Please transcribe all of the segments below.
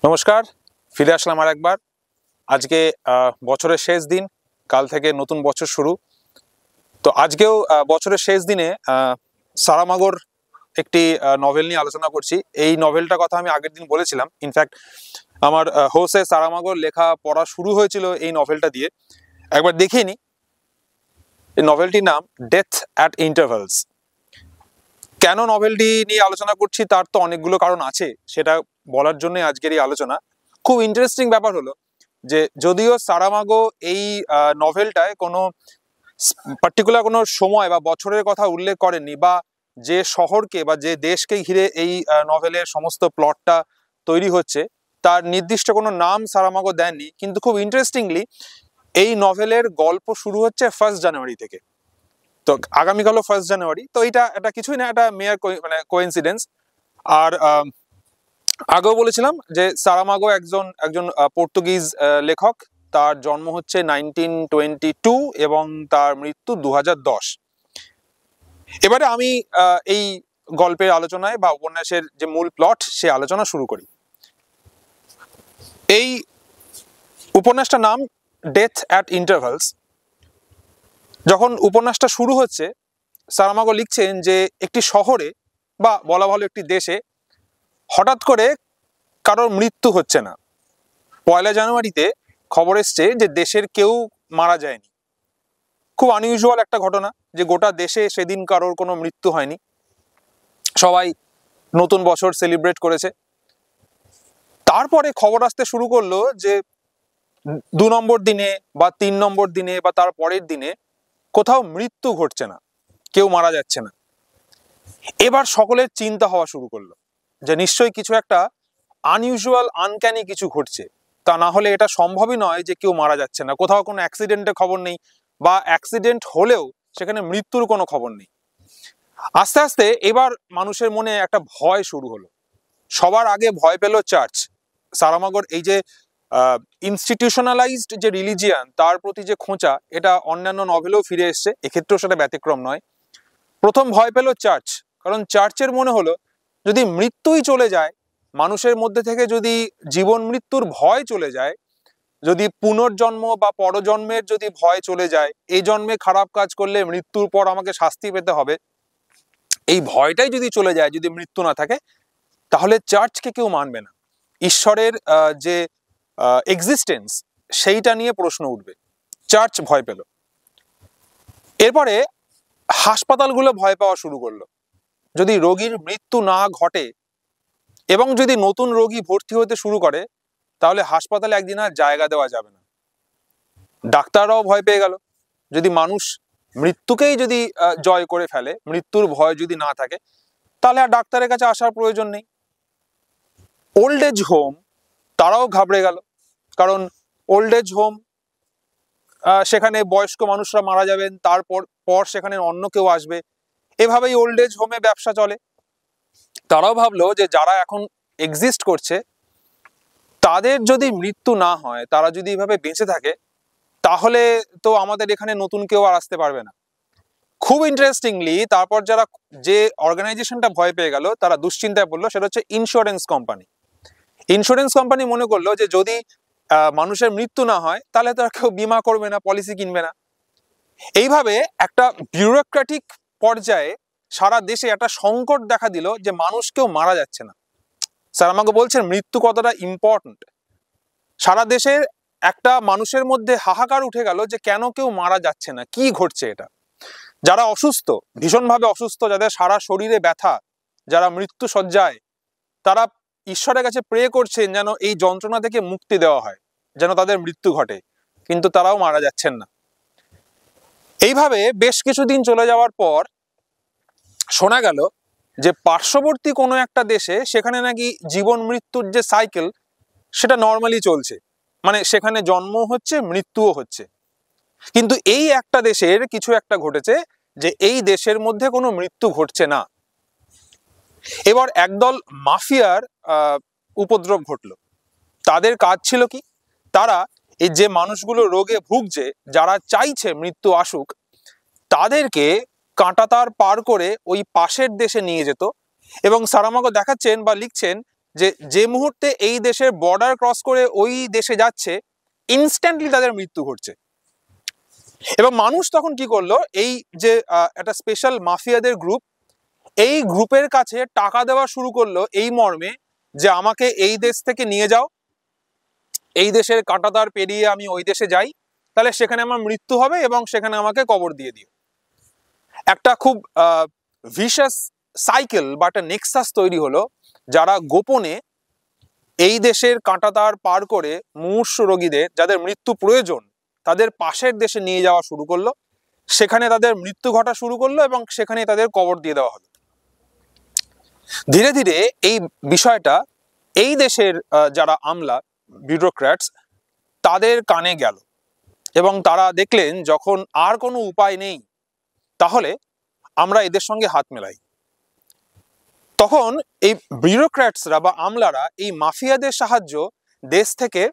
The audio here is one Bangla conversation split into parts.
নমস্কার, ফিরে আসলাম আর একবার। আজকে বছরের শেষ দিন, কাল থেকে নতুন বছর শুরু। তো আজকেও বছরের শেষ দিনে সারামাগোর একটি নভেল নিয়ে আলোচনা করছি। এই নভেলটার কথা আমি আগের দিন বলেছিলাম। ইনফ্যাক্ট আমার হোসে সারামাগোর লেখা পড়া শুরু হয়েছিল এই নভেলটা দিয়ে। একবার দেখিয়ে নি। এই নভেলটির নাম ডেথ অ্যাট ইন্টারভালস। কেন নভেলটি নিয়ে আলোচনা করছি তার তো অনেকগুলো কারণ আছে, সেটা বলার জন্য আজকের এই আলোচনা। খুব ইন্টারেস্টিং ব্যাপার হলো যে যদিও সারামাগো এই নভেলটায় কোনো পার্টিকুলার কোনো সময় বা বছরের কথা উল্লেখ করেননি, বা যে শহরকে বা যে দেশকে ঘিরে এই নভেলের সমস্ত প্লটটা তৈরি হচ্ছে তার নির্দিষ্ট কোনো নাম সারামাগো দেননি, কিন্তু খুব ইন্টারেস্টিংলি এই নভেলের গল্প শুরু হচ্ছে 1 জানুয়ারি থেকে। তো আগামীকালও 1 জানুয়ারি, তো এটা কিছুই না, এটা মেয়ার কোইন্সিডেন্স। আর আগেও বলেছিলাম যে সারামাগো একজন পর্তুগিজ লেখক। তার জন্ম হচ্ছে 1922 এবং তার মৃত্যু 2010। এবারে আমি এই গল্পের আলোচনায় বা উপন্যাসের যে মূল প্লট সে আলোচনা শুরু করি। এই উপন্যাসটার নাম ডেথ অ্যাট ইন্টারভালস। যখন উপন্যাসটা শুরু হচ্ছে, সারামাগো লিখছেন যে একটি শহরে বা বলা ভালো একটি দেশে হঠাৎ করে কারোর মৃত্যু হচ্ছে না। 1 জানুয়ারিতে খবর এসছে যে দেশের কেউ মারা যায়নি। খুব আনইউজুয়াল একটা ঘটনা যে গোটা দেশে সেদিন কারোর কোনো মৃত্যু হয়নি, সবাই নতুন বছর সেলিব্রেট করেছে। তারপরে খবর আসতে শুরু করলো যে 2 নম্বর দিনে বা 3 নম্বর দিনে বা তার পরের দিনে কোথাও মৃত্যু ঘটছে না, কেউ মারা যাচ্ছে না। এবার সকলের চিন্তা হওয়া শুরু করলো যে নিশ্চয়ই কিছু একটা আনইউজুয়াল আনক্যানি কিছু ঘটছে, তা না হলে এটা সম্ভবই নয় যে কেউ মারা যাচ্ছে না। কোথাও কোনো অ্যাক্সিডেন্টের খবর নেই, বা অ্যাক্সিডেন্ট হলেও সেখানে মৃত্যুর কোনো খবর নেই। আস্তে আস্তে এবার মানুষের মনে একটা ভয় শুরু হলো। সবার আগে ভয় পেল চার্চ। সারামাগোর এই যে ইনস্টিটিউশনালাইজড যে রিলিজিয়ান, তার প্রতি যে খোঁচা, এটা অন্যান্য নভেলেও ফিরে এসছে, এক্ষেত্রেও সেটা ব্যতিক্রম নয়। প্রথম ভয় পেল চার্চ, কারণ চার্চের মনে হলো যদি মৃত্যুই চলে যায়, মানুষের মধ্যে থেকে যদি জীবন মৃত্যুর ভয় চলে যায়, যদি পুনর্জন্ম বা পরজন্মের যদি ভয় চলে যায়, এই জন্মে খারাপ কাজ করলে মৃত্যুর পর আমাকে শাস্তি পেতে হবে, এই ভয়টাই যদি চলে যায়, যদি মৃত্যু না থাকে, তাহলে চার্চকে কেউ মানবে না। ঈশ্বরের যে এক্সিস্টেন্স সেইটা নিয়ে প্রশ্ন উঠবে। চার্চ ভয় পেল। এরপরে হাসপাতালগুলো ভয় পাওয়া শুরু করলো। যদি রোগীর মৃত্যু না ঘটে এবং যদি নতুন রোগী ভর্তি হতে শুরু করে, তাহলে হাসপাতালে একদিন আর জায়গা দেওয়া যাবে না। ডাক্তাররাও ভয় পেয়ে গেল। যদি মানুষ মৃত্যুকেই যদি জয় করে ফেলে, মৃত্যুর ভয় যদি না থাকে, তাহলে আর ডাক্তারের কাছে আসার প্রয়োজন নেই। ওল্ড এজ হোম, তারাও ঘাবড়ে গেল, কারণ ওল্ড এজ হোম, সেখানে বয়স্ক মানুষরা মারা যাবেন, তারপর সেখানে অন্য কেউ আসবে, এভাবেই ওল্ড এজ হোমে ব্যবসা চলে। তারাও ভাবলো যে যারা এখন এক্সিস্ট করছে তাদের যদি মৃত্যু না হয়, তারা যদি এইভাবে বেঁচে থাকে, তাহলে তো আমাদের এখানে নতুন কেউ আর আসতে পারবে না। খুব ইন্টারেস্টিংলি তারপর যে অর্গানাইজেশনটা ভয় পেয়ে গেল, তারা দুশ্চিন্তায় পড়লো, সেটা হচ্ছে ইন্স্যুরেন্স কোম্পানি। ইন্স্যুরেন্স কোম্পানি মনে করলো যে যদি মানুষের মৃত্যু না হয়, তাহলে তারা কেউ বিমা করবে না, পলিসি কিনবে না। এইভাবে একটা বিউরোক্রেটিক পর্যায়ে সারা দেশে একটা সংকট দেখা দিল যে মানুষ কেউ মারা যাচ্ছে না। স্যার আমাকে বলছেন মৃত্যু কতটা ইম্পর্টেন্ট। সারা দেশের একটা মানুষের মধ্যে হাহাকার উঠে গেল যে কেন কেউ মারা যাচ্ছে না, কি ঘটছে এটা। যারা অসুস্থ, ভীষণভাবে অসুস্থ, যাদের সারা শরীরে ব্যথা, যারা মৃত্যু শয্যায়, তারা ঈশ্বরের কাছে প্রে করছেন যেন এই যন্ত্রণা থেকে মুক্তি দেওয়া হয়, যেন তাদের মৃত্যু ঘটে, কিন্তু তারাও মারা যাচ্ছেন না। এইভাবে বেশ কিছুদিন চলে যাওয়ার পর শোনা গেল যে পার্শ্ববর্তী কোনো একটা দেশে, সেখানে নাকি জীবন মৃত্যুর যে সাইকেল সেটা নর্মালি চলছে, মানে সেখানে জন্ম হচ্ছে, মৃত্যুও হচ্ছে। কিন্তু এই একটা দেশের কিছু একটা ঘটেছে যে এই দেশের মধ্যে কোনো মৃত্যু ঘটছে না। এবার একদল মাফিয়ার উপদ্রব ঘটলো। তাদের কাজ ছিল কি, তারা এই যে মানুষগুলো রোগে ভুগছে, যারা চাইছে মৃত্যু আসুক, তাদেরকে কাঁটাতার পার করে ওই পাশের দেশে নিয়ে যেত। এবং সারামাগো দেখাচ্ছেন বা লিখছেন যে যে মুহূর্তে এই দেশের বর্ডার ক্রস করে ওই দেশে যাচ্ছে ইনস্ট্যান্টলি তাদের মৃত্যু ঘটছে। এবং মানুষ তখন কি করলো, এই যে একটা স্পেশাল মাফিয়াদের গ্রুপ, এই গ্রুপের কাছে টাকা দেওয়া শুরু করলো এই মর্মে যে আমাকে এই দেশ থেকে নিয়ে যাও, এই দেশের কাঁটাতার পেরিয়ে আমি ওই দেশে যাই, তাহলে সেখানে আমার মৃত্যু হবে এবং সেখানে আমাকে কবর দিয়ে দিও। একটা খুব ভিশাস সাইকেল বা একটা নেক্সাস তৈরি হলো, যারা গোপনে এই দেশের কাঁটাতার পার করে মুমূর্ষু রোগীদের, যাদের মৃত্যু প্রয়োজন, তাদের পাশের দেশে নিয়ে যাওয়া শুরু করলো, সেখানে তাদের মৃত্যু ঘটা শুরু করলো এবং সেখানে তাদের কবর দিয়ে দেওয়া হলো। ধীরে ধীরে এই বিষয়টা এই দেশের যারা আমলা, বিউরোক্র্যাটস, তাদের কানে গেল এবং তারা দেখলেন যখন আর কোনো উপায় নেই তাহলে আমরা এদের সঙ্গে হাত মেলাই। তখন এই বিউরোক্র্যাটসরা বা আমলারা এই মাফিয়াদের সাহায্য দেশ থেকে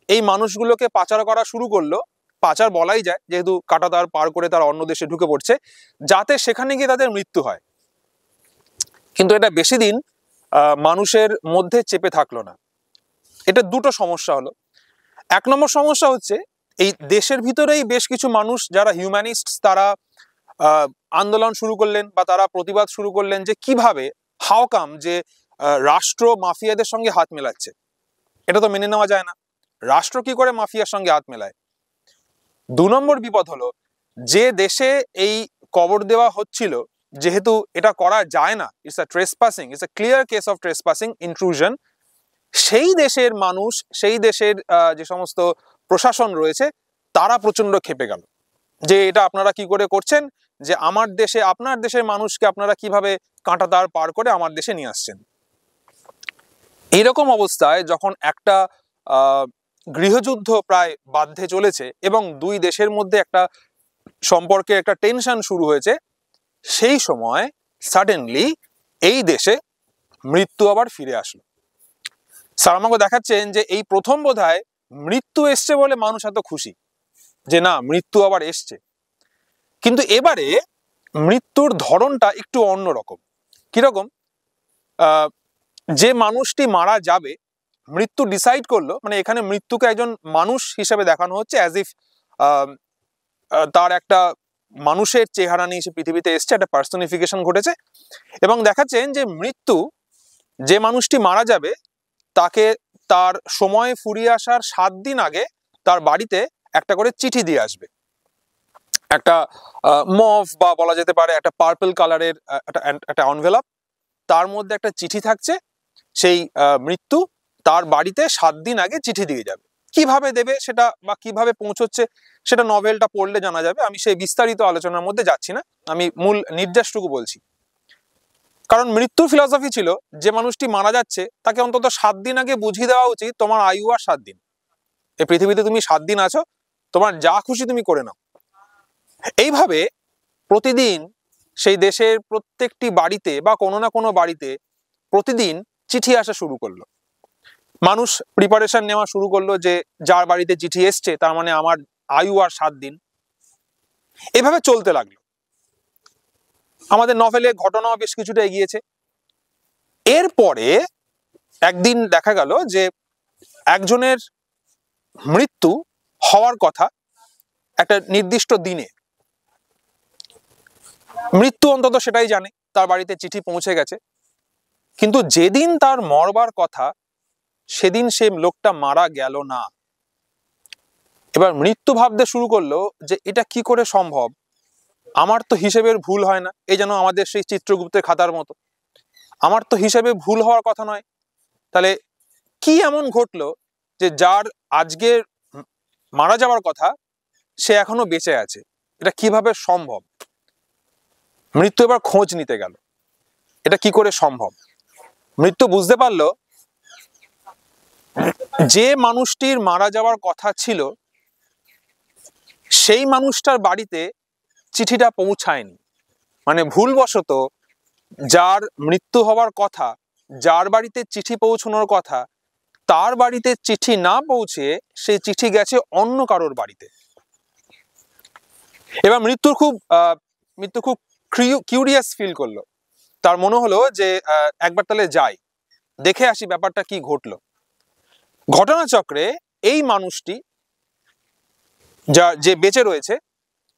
এই মানুষগুলোকে পাচার করা শুরু করলো। পাচার বলাই যায়, যেহেতু কাঁটাতার পার করে তারা অন্য দেশে ঢুকে পড়ছে, যাতে সেখানে গিয়ে তাদের মৃত্যু হয়। কিন্তু এটা বেশি দিন মানুষের মধ্যে চেপে থাকলো না। এটা দুটো সমস্যা হলো। এক নম্বর সমস্যা হচ্ছে, এই দেশের ভিতরেই বেশ কিছু মানুষ যারা হিউম্যানিস্ট, তারা আন্দোলন শুরু করলেন বা তারা প্রতিবাদ শুরু করলেন যে কিভাবে, হাউ কাম যে রাষ্ট্র মাফিয়াদের সঙ্গে হাত মেলাচ্ছে। এটা তো মেনে নেওয়া যায় না, রাষ্ট্র কি করে মাফিয়ার সঙ্গে হাত মেলায়। দু নম্বর বিপদ হলো, যে দেশে এই কবর দেওয়া হচ্ছিল, যেহেতু এটা করা যায় না, it's a trespassing, it's a clear case of trespassing, intrusion, সেই দেশের মানুষ, সেই দেশের যে সমস্ত প্রশাসন রয়েছে, তারা প্রচন্ড ক্ষেপে গেল যে এটা আপনারা কি করে করছেন, যে আমার দেশে, আপনার দেশের মানুষকে আপনারা কিভাবে কাঁটাতার পার করে আমার দেশে নিয়ে আসছেন। এইরকম অবস্থায় যখন একটা গৃহযুদ্ধ প্রায় বাধ্যে চলেছে এবং দুই দেশের মধ্যে একটা সম্পর্কে একটা টেনশন শুরু হয়েছে, সেই সময় সাডেনলি এই দেশে মৃত্যু আবার ফিরে আসলো। সারামাগো দেখাচ্ছেন যে এই প্রথম বোধহয় মৃত্যু এসছে বলে মানুষ এত খুশি যে না, মৃত্যু আবার এসছে। কিন্তু এবারে মৃত্যুর ধরনটা একটু অন্যরকম। কিরকম? যে মানুষটি মারা যাবে, মৃত্যু ডিসাইড করলো, মানে এখানে মৃত্যুকে একজন মানুষ হিসেবে দেখানো হচ্ছে, অ্যাজ ইফ তার একটা মানুষের চেহারা নিয়ে সে পৃথিবীতে এসছে, একটা পার্সনিফিকেশন ঘটেছে। এবং দেখাচ্ছেন যে মৃত্যু, যে মানুষটি মারা যাবে, তাকে তার সময় ফুরিয়ে আসার 7 দিন আগে তার বাড়িতে একটা করে চিঠি দিয়ে আসবে। একটা মভ বা বলা যেতে পারে একটা পার্পল কালারের একটা এনভেলপ, তার মধ্যে একটা চিঠি থাকছে। সেই মৃত্যু তার বাড়িতে 7 দিন আগে চিঠি দিয়ে যাবে। কিভাবে দেবে সেটা বা কিভাবে পৌঁছচ্ছে সেটা নভেলটা পড়লে জানা যাবে। আমি সেই বিস্তারিত আলোচনার মধ্যে যাচ্ছি না, আমি মূল নির্দেশটুকু বলছি। কারণ মৃত্যুর ফিলসফি ছিল, যে মানুষটি মারা যাচ্ছে তাকে অন্তত 7 দিন আগে বুঝিয়ে দেওয়া উচিত তোমার আয়ু আর 7 দিন, এই পৃথিবীতে তুমি 7 দিন আছো, তোমার যা খুশি তুমি করে নাও। এইভাবে প্রতিদিন সেই দেশের প্রত্যেকটি বাড়িতে বা কোনো না কোনো বাড়িতে প্রতিদিন চিঠি আসা শুরু করলো। মানুষ প্রিপারেশন নেওয়া শুরু করলো যে যার বাড়িতে চিঠি এসছে তার মানে আমার আয়ু আর 7 দিন। এভাবে চলতে লাগলো। আমাদের নভেলে ঘটনাও বেশ কিছুটা এগিয়েছে। এরপরে একদিন দেখা গেল যে একজনের মৃত্যু হওয়ার কথা একটা নির্দিষ্ট দিনে। মৃত্যু অন্তত সেটাই জানে, তার বাড়িতে চিঠি পৌঁছে গেছে। কিন্তু যেদিন তার মরবার কথা, সেদিন সে লোকটা মারা গেল না। এবার মৃত্যু ভাবতে শুরু করলো যে এটা কি করে সম্ভব, আমার তো হিসেবের ভুল হয় না। এই যেন আমাদের সেই চিত্রগুপ্তের খাতার মতো, আমার তো হিসেবে ভুল হওয়ার কথা নয়। তাহলে কি এমন ঘটলো যে যার আজকে মারা যাওয়ার কথা সে এখনো বেঁচে আছে, এটা কিভাবে সম্ভব? মৃত্যু এবার খোঁজ নিতে গেল, এটা কি করে সম্ভব। মৃত্যু বুঝতে পারলো যে মানুষটির মারা যাওয়ার কথা ছিল সেই মানুষটার বাড়িতে চিঠিটা পৌঁছায়নি। মানে ভুলবশত যার মৃত্যু হওয়ার কথা, যার বাড়িতে চিঠি পৌঁছানোর কথা, তার বাড়িতে চিঠি না পৌঁছে সেই চিঠি গেছে অন্য কারোর বাড়িতে। এবার মৃত্যু খুব কিউরিয়াস ফিল করলো। তার মনে হলো যে একবার তাহলে যাই, দেখে আসি ব্যাপারটা কি ঘটলো। ঘটনাচক্রে এই মানুষটি যে বেঁচে রয়েছে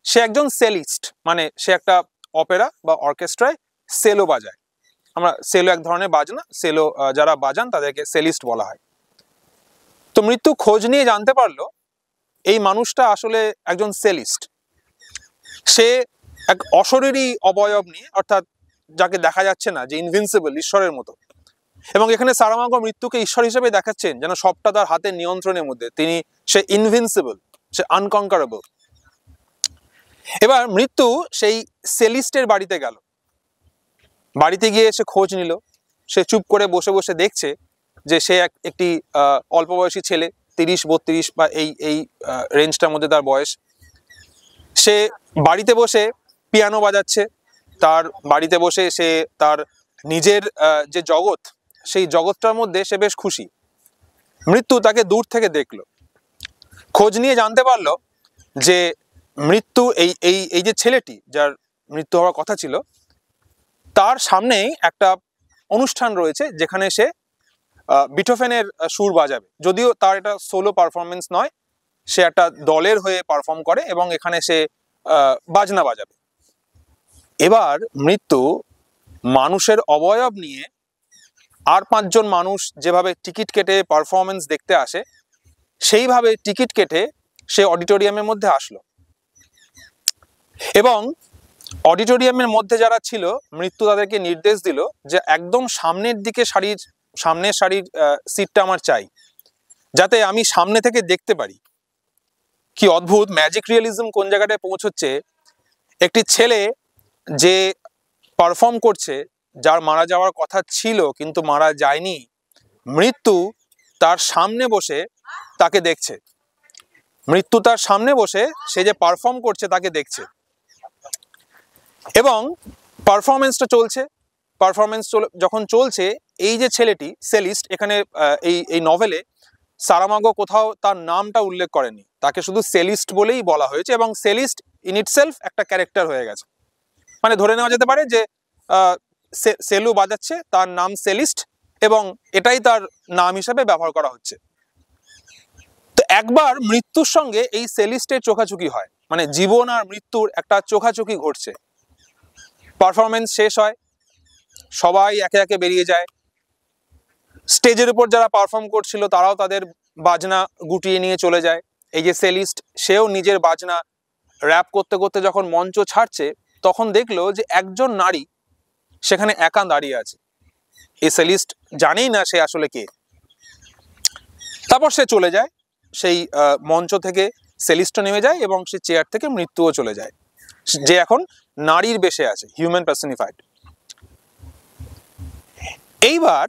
সে একজন সেলিস্ট, মানে সে একটা অপেরা বা অর্কেস্ট্রায় সেলো বাজায়। আমরা সেলো এক ধরনের বাজনা, সেলো যারা বাজান তাদেরকে সেলিস্ট বলা হয়। তো মৃত্যু খোঁজ নিয়ে জানতে পারলো এই মানুষটা আসলে একজন সেলিস্ট। সে এক অশরীরী অবয়ব নিয়ে, অর্থাৎ যাকে দেখা যাচ্ছে না, যে ইনভিনসিবল, ঈশ্বরের মতো। এবং এখানে সারামাগো মৃত্যুকে ঈশ্বর হিসেবে দেখাচ্ছেন, যেন সবটা তার হাতের নিয়ন্ত্রণের মধ্যে, সে ইনভিনসিবল, সে আনকনকারেবল। এবার মৃত্যু সেই সেলিস্টের বাড়িতে গেল। বাড়িতে গিয়ে সে খোঁজ নিল। সে চুপ করে বসে বসে দেখছে যে সে একটি অল্প বয়সী ছেলে, 30-32 বা এই রেঞ্জটার মধ্যে তার বয়স। সে বাড়িতে বসে পিয়ানো বাজাচ্ছে। তার বাড়িতে বসে সে তার নিজের যে জগৎ, সেই জগৎটার মধ্যে সে বেশ খুশি। মৃত্যু তাকে দূর থেকে দেখলো। খোঁজ নিয়ে জানতে পারলো যে মৃত্যু এই যে ছেলেটি যার মৃত্যু হওয়ার কথা ছিল, তার সামনেই একটা অনুষ্ঠান রয়েছে যেখানে সে বিটোফেনের সুর বাজাবে। যদিও তার এটা সোলো পারফরমেন্স নয়, সে একটা দলের হয়ে পারফর্ম করে এবং এখানে সে বাজনা বাজাবে। এবার মৃত্যু মানুষের অবয়ব নিয়ে আর 5 জন মানুষ যেভাবে টিকিট কেটে পারফরমেন্স দেখতে আসে, সেইভাবে টিকিট কেটে সে অডিটোরিয়ামের মধ্যে আসলো। এবং অডিটোরিয়ামের মধ্যে যারা ছিল, মৃত্যু তাদেরকে নির্দেশ দিল যে একদম সামনের দিকে সামনের সারির সিটটা আমার চাই, যাতে আমি সামনে থেকে দেখতে পারি। কি অদ্ভুত ম্যাজিক রিয়েলিজম কোন জায়গাটায় পৌঁছচ্ছে। একটি ছেলে যে পারফর্ম করছে, যার মারা যাওয়ার কথা ছিল কিন্তু মারা যায়নি, মৃত্যু তার সামনে বসে তাকে দেখছে। মৃত্যু তার সামনে বসে সে যে পারফর্ম করছে তাকে দেখছে। এবং পারফরমেন্সটা চলছে। যখন চলছে, এই যে ছেলেটি সেলিস্ট, এখানে এই নভেলে সারামাগো কোথাও তার নামটা উল্লেখ করেনি, তাকে শুধু সেলিস্ট বলেই বলা হয়েছে। এবং সেলিস্ট ইন ইটসেলফ একটা ক্যারেক্টার হয়ে গেছে। মানে ধরে নেওয়া যেতে পারে যে সেলু বাজাচ্ছে, তার নাম সেলিস্ট, এবং এটাই তার নাম হিসেবে ব্যবহার করা হচ্ছে। তো একবার মৃত্যুর সঙ্গে এই সেলিস্টের চোখাচোখি হয়, মানে জীবন আর মৃত্যুর একটা চোখাচোখি ঘটছে। পারফরমেন্স শেষ হয়, সবাই একে একে বেরিয়ে যায়। স্টেজের উপর যারা পারফর্ম করছিল তারাও তাদের বাজনা গুটিয়ে নিয়ে চলে যায়। এই যে সেলিস্ট, সেও নিজের বাজনা র্যাপ করতে করতে যখন মঞ্চ ছাড়ছে, তখন দেখলো যে একজন নারী সেখানে একা দাঁড়িয়ে আছে। এই সেলিস্ট জানেই না সে আসলে কে। তারপর সে চলে যায়, সেই মঞ্চ থেকে সেলিস্টও নেমে যায় এবং সে চেয়ার থেকে মৃত্যুও চলে যায়, যে এখন নারীর বেশে আছে, হিউম্যান পার্সনিফাইড। এইবার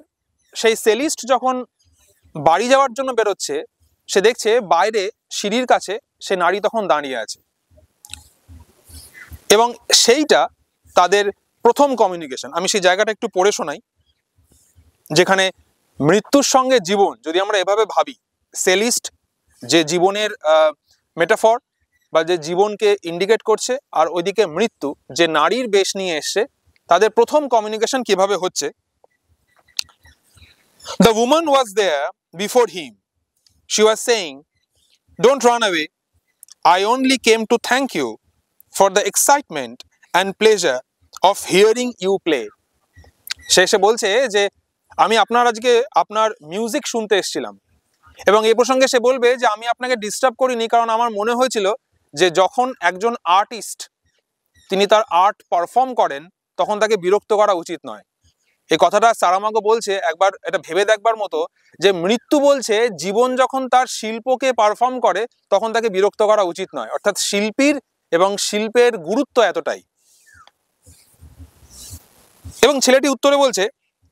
সেই সেলিস্ট যখন বাড়ি যাওয়ার জন্য বেরোচ্ছে, সে দেখছে বাইরে সিঁড়ির কাছে সে নারী তখন দাঁড়িয়ে আছে। এবং সেইটা তাদের প্রথম কমিউনিকেশন। আমি সেই জায়গাটা একটু পড়ে শোনাই, যেখানে মৃত্যুর সঙ্গে জীবন, যদি আমরা এভাবে ভাবি, সেলিস্ট যে জীবনের মেটাফর বা যে জীবনকে ইন্ডিকেট করছে, আর ওইদিকে মৃত্যু যে নারীর বেশ নিয়ে এসছে, তাদের প্রথম কমিউনিকেশন কিভাবে হচ্ছে। The woman was there before him. She was saying, "Don't run away. I only came to thank you for the excitement and pleasure of hearing you play." সে এসে বলছে যে আমি আপনার মিউজিক শুনতে এসেছিলাম, এবং এই প্রসঙ্গে সে বলবে যে আমি আপনাকে ডিস্টার্ব করিনি, কারণ আমার মনে হয়েছিল যে যখন একজন আর্টিস্ট তিনি তার আর্ট পারফর্ম করেন, তখন তাকে বিরক্ত করা উচিত নয়। এই কথাটা সারামাগো বলছে, একবার এটা ভেবে দেখবার মতো, যে মৃত্যু বলছে জীবন যখন তার শিল্পকে পারফর্ম করে তখন তাকে বিরক্ত করা উচিত নয়। অর্থাৎ শিল্পীর এবং শিল্পের গুরুত্ব এতটাই। এবং ছেলেটি উত্তরে বলছে,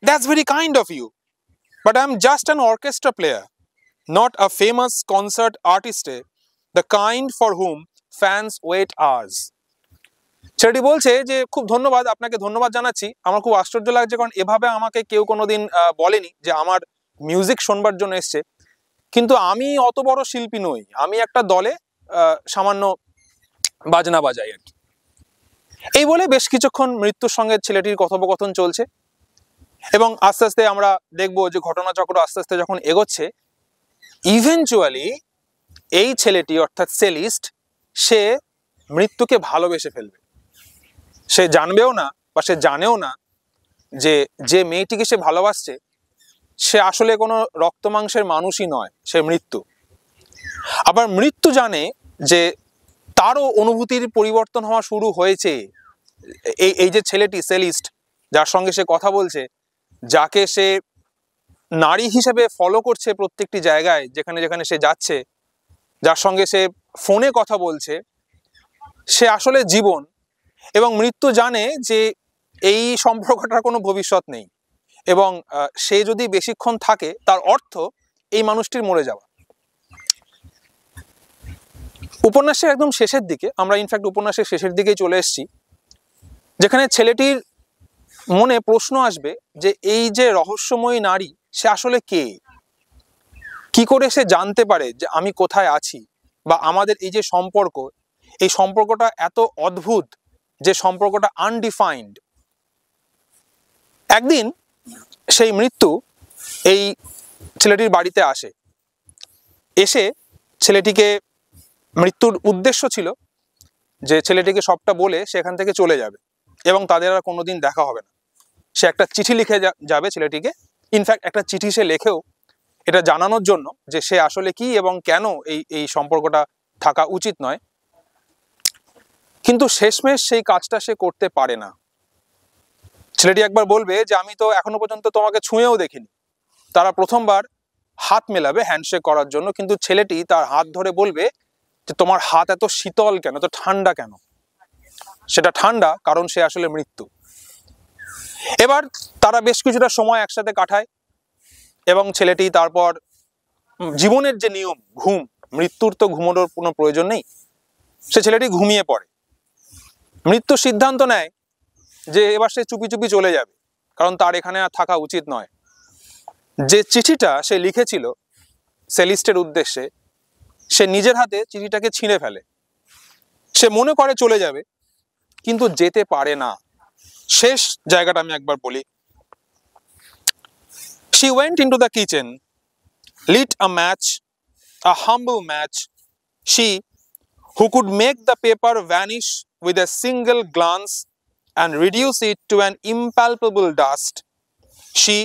"That's very kind of you, but I am just an orchestra player, not a famous concert artist, the kind for whom fans wait hours." ছেলেটি বলছে যে খুব ধন্যবাদ, আপনাকে ধন্যবাদ জানাচ্ছি। আমার খুব আশ্চর্য লাগছে, কারণ এভাবে আমাকে কেউ কোনোদিন বলেনি যে আমার মিউজিক শুনবার জন্য এসছে। কিন্তু আমি অত বড় শিল্পী নই, আমি একটা দলে সামান্য বাজনা বাজাই আর কি। এই বলে বেশ কিছুক্ষণ মৃত্যুর সঙ্গে ছেলেটির কথোপকথন চলছে। এবং আস্তে আস্তে আমরা দেখবো যে ঘটনাচক্র আস্তে আস্তে যখন এগোচ্ছে, ইভেনচুয়ালি এই ছেলেটি অর্থাৎ সেলিস্ট সে মৃত্যুকে ভালোবেসে ফেলবে। সে জানবেও না বা সে জানেও না যে যে মেয়েটিকে সে ভালোবাসছে সে আসলে কোনো রক্ত মাংসের মানুষই নয়, সে মৃত্যু। আবার মৃত্যু জানে যে তারও অনুভূতির পরিবর্তন হওয়া শুরু হয়েছে। এই যে ছেলেটি সেলিস্ট, যার সঙ্গে সে কথা বলছে, যাকে সে নারী হিসেবে ফলো করছে প্রত্যেকটি জায়গায় যেখানে যেখানে সে যাচ্ছে, যার সঙ্গে সে ফোনে কথা বলছে, সে আসলে জীবন। এবং মৃত্যু জানে যে এই সম্পর্কটার কোনো ভবিষ্যৎ নেই, এবং সে যদি বেশিক্ষণ থাকে তার অর্থ এই মানুষটির মরে যাওয়া। উপন্যাসের একদম শেষের দিকে আমরা ইনফ্যাক্ট উপন্যাসের শেষের দিকেই চলে এসেছি, যেখানে ছেলেটির মনে প্রশ্ন আসবে যে এই যে রহস্যময়ী নারী সে আসলে কে, কি করে সে জানতে পারে যে আমি কোথায় আছি, বা আমাদের এই যে সম্পর্ক, এই সম্পর্কটা এত অদ্ভুত যে সম্পর্কটা আনডিফাইন্ড। একদিন সেই মৃত্যু এই ছেলেটির বাড়িতে আসে। এসে ছেলেটিকে, মৃত্যুর উদ্দেশ্য ছিল যে ছেলেটিকে সবটা বলে সেখান থেকে চলে যাবে এবং তাদের আর কোনোদিন দেখা হবে না। সে একটা চিঠি লিখে যাবে ছেলেটিকে। ইনফ্যাক্ট একটা চিঠি সে লেখেও এটা জানানোর জন্য যে সে আসলে কি এবং কেন এই সম্পর্কটা থাকা উচিত নয়। কিন্তু শেষমেশ সেই কাজটা সে করতে পারে না। ছেলেটি একবার বলবে যে আমি তো এখনো পর্যন্ত তোমাকে ছুঁয়েও দেখিনি। তারা প্রথমবার হাত মেলাবে হ্যান্ডশেক করার জন্য, কিন্তু ছেলেটি তার হাত ধরে বলবে যে তোমার হাত এত শীতল কেন, এত ঠান্ডা কেন? সেটা ঠান্ডা কারণ সে আসলে মৃত্যু। এবার তারা বেশ কিছুটা সময় একসাথে কাটায় এবং ছেলেটি তারপর জীবনের যে নিয়ম, ঘুম, মৃত্যুর তো ঘুমানোর কোনো প্রয়োজন নেই, সে ছেলেটি ঘুমিয়ে পড়ে। মৃত্যু সিদ্ধান্ত নেয় যে এবার সে চুপি চুপি চলে যাবে, কারণ তার এখানে আর থাকা উচিত নয়। যে চিঠিটা সে লিখেছিল সেলিস্টের উদ্দেশ্যে, সে নিজের হাতে চিঠিটাকে ছিঁড়ে ফেলে। সে মনে করে চলে যাবে, কিন্তু যেতে পারে না। শেষ জায়গাটা আমি একবার বলি। She went into the kitchen, lit a match, a humble match. She, who could make the paper vanish with a single glance and reduce it to an impalpable dust. She,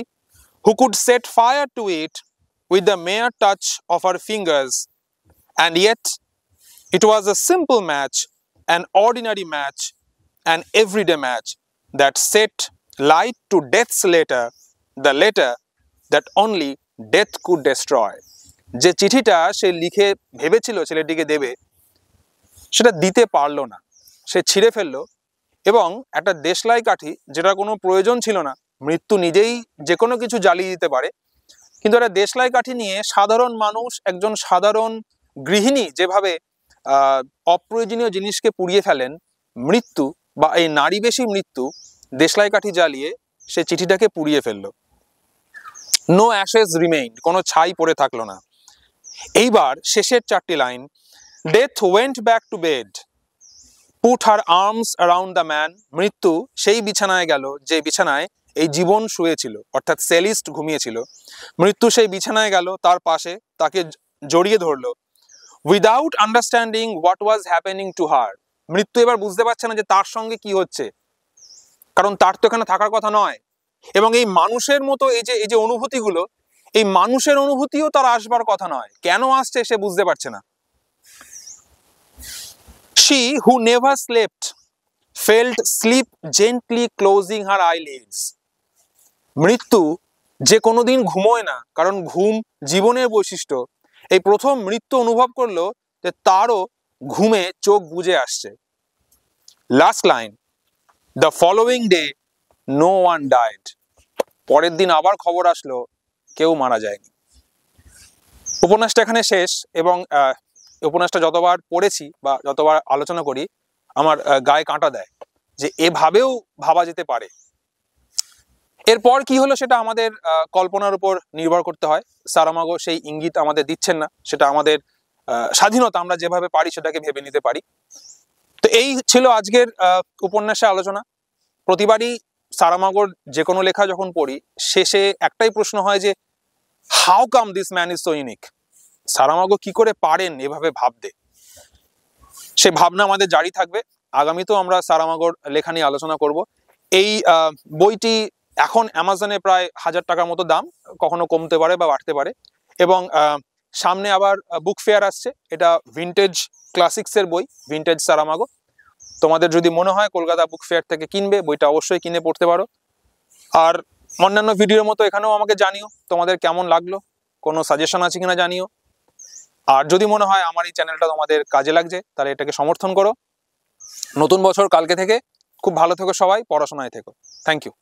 who could set fire to it with the mere touch of her fingers. And yet, it was a simple match, an ordinary match, an everyday match that set light to death's letter, the letter that only death could destroy. যে চিঠিটা সে লিখে ভেবেছিল ছেলেটিকে দেবে, সেটা দিতে পারলো না। সে ছিঁড়ে ফেললো এবং একটা দেশলাই কাঠি, যেটা কোনো প্রয়োজন ছিল না, মৃত্যু নিজেই যে কোনো কিছু জ্বালিয়ে দিতে পারে, কিন্তু একটা দেশলাই কাঠি নিয়ে সাধারণ মানুষ, একজন সাধারণ গৃহিণী যেভাবে অপ্রয়োজনীয় জিনিসকে পুড়িয়ে ফেলেন, মৃত্যু বা এই নারীবেশী মৃত্যু দেশলাই কাঠি জ্বালিয়ে সে চিঠিটাকে পুড়িয়ে ফেললো। নো অ্যাশেস রিমেইন্ড, কোনো ছাই পড়ে থাকলো না। এইবার শেষের চারটি line, death went back to bed, put her arms around the man. মৃত্যু সেই বিছানায় গেল যে বিছানায় এই জীবন শুয়েছিল, অর্থাৎ সেলিস্ট ঘুমিয়েছিল। মৃত্যু সেই বিছানায় গেল, তার পাশে তাকে জড়িয়ে ধরলো। Without understanding what was happening to her. মৃত্যু এবার বুঝতে পারছে না যে তার সঙ্গে কি হচ্ছে, কারণ তার তো এখানে থাকার কথা নয়। এবং এই মানুষের মতো এই যে অনুভূতিগুলো, এই মানুষের অনুভূতিও তার আসবার কথা নয়, কেন আসছে সে বুঝতে পারছে না। She who never slept felt sleep gently closing her eyelids. মৃত্যু যে কোনোদিন ঘুমোয় না, কারণ ঘুম জীবনের বৈশিষ্ট্য, এই প্রথম মৃত্যু অনুভব করলো যে তারও ঘুমে চোখ বুজে আসছে। Last line, the following day no one died. পরের দিন আবার খবর আসলো কেউ মারা যায়নি। উপন্যাসটা এখানে শেষ, এবং উপন্যাসটা যতবার পড়েছি বা যতবার আলোচনা করি আমার গায়ে কাঁটা দেয় যে এভাবেও ভাবা যেতে পারে। এরপর কি হলো সেটা আমাদের কল্পনার উপর নির্ভর করতে হয়। সারামাগো সেই ইঙ্গিত আমাদের দিচ্ছেন না, সেটা আমাদের স্বাধীনতা, আমরা যেভাবে পারি সেটাকে ভেবে নিতে পারি। তো এই ছিল আজকের উপন্যাসের আলোচনা। প্রতিবারই সারামাগোর যে কোনো লেখা যখন পড়ি শেষে একটাই প্রশ্ন হয় যে how come this man is so unique. Saramago কি করে পারেন এভাবে ভাবতে? সে ভাবনা আমাদের জারি থাকবে। আগামীতেও আমরা সারামাগোর লেখা নিয়ে আলোচনা করব। এই বইটি এখন অ্যামাজনে প্রায় 1000 টাকার মতো দাম, কখনো কমতে পারে বা বাড়তে পারে। এবং সামনে আবার বুক ফেয়ার আসছে, এটা ভিন্টেজ ক্লাসিক্সের বই, ভিন্টেজ সারামাগো। তোমাদের যদি মনে হয় কলকাতা বুক ফেয়ার থেকে কিনবে, বইটা অবশ্যই কিনে পড়তে পারো। আর অন্যান্য ভিডিওর মতো এখানেও আমাকে জানিও তোমাদের কেমন লাগলো, কোনো সাজেশন আছে কিনা জানিও। আর যদি মনে হয় আমার এই চ্যানেলটা তোমাদের কাজে লাগছে, তাহলে এটাকে সমর্থন করো। নতুন বছর কালকে থেকে, খুব ভালো থেকো সবাই, পড়াশোনায় থেকো। Thank you.